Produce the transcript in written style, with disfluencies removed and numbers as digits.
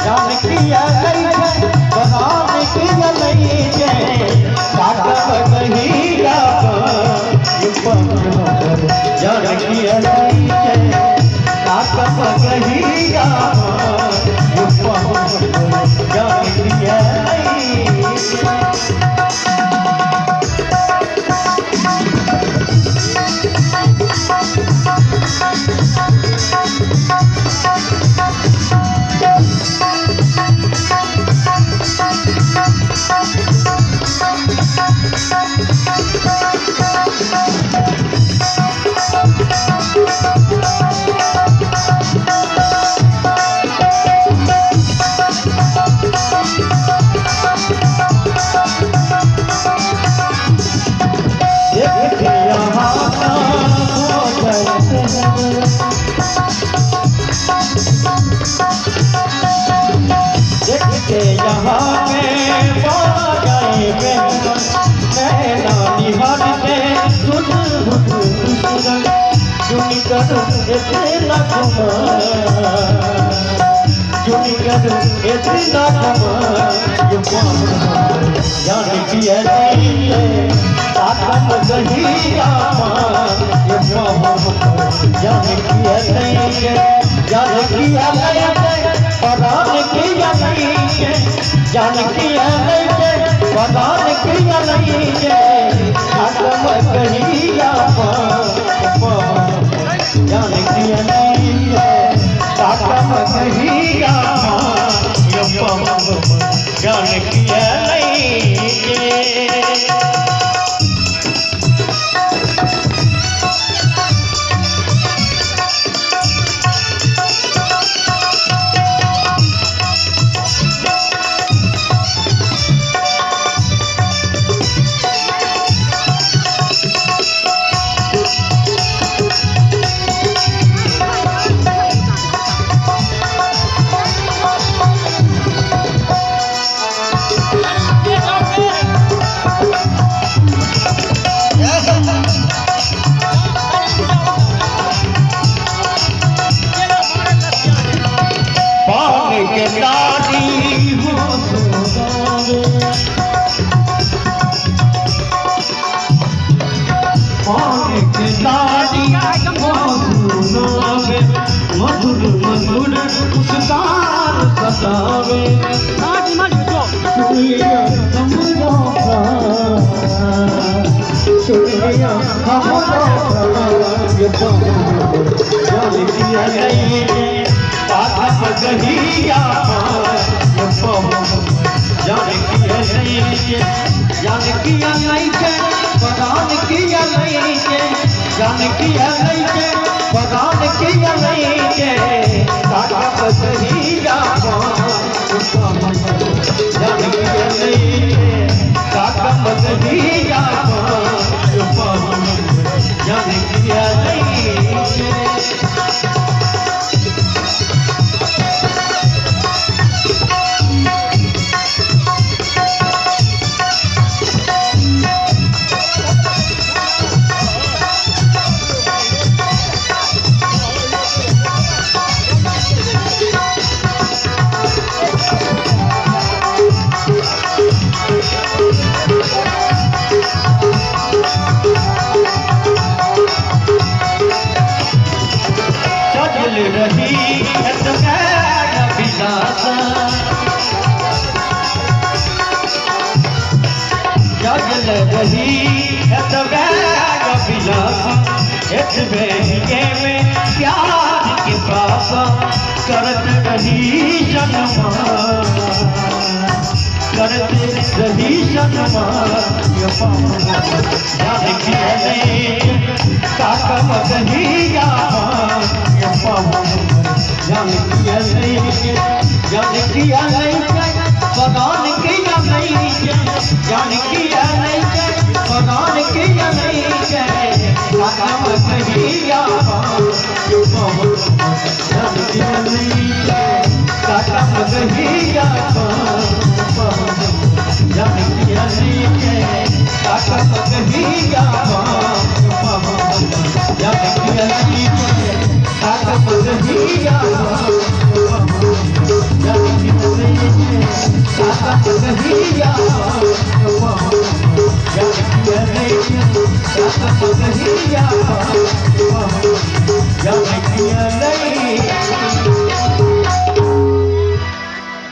जानकिया नहीं बदान की नहीं जे काटम कहिया जानकिया नहीं जे काटम कहिया जानकिया यहाँ में बोला जाए नैना निहार के सुन चुनिकर इतना चुनिकर इतना जानकिया नहीं काटम कहिया जानकिया नहीं जानकिया नहीं पदान किया नहीं जानकिया नहीं पदान किया नहीं काटम कहिया जानकिया नहीं काटम कहिया जानकिया नहीं मधुर मधुर मुस्कान सतावे सुनिया जानकिया नहीं काटम कहिया जानकिया नहीं जानकिया नहीं बदान किया नहीं जानकिया नहीं बदान किया नहीं काटम कहिया जानकिया नहीं काटम कहिया जानकिया नहीं रही जगल रही में प्यार के पास करत रही जन्मा करते रही जन्मा जानकिया नहीं काटम कहिया जानकिया नहीं जानकिया नहीं बदान किया नहीं जानकिया नहीं बदान किया नहीं काटम कहिया जानकिया नहीं काटम कहिया जानकिया नहीं काटम कहिया जानकिया नहीं काटम कहिया काका मगहिया जानकी रे काका मगहिया जानकी रे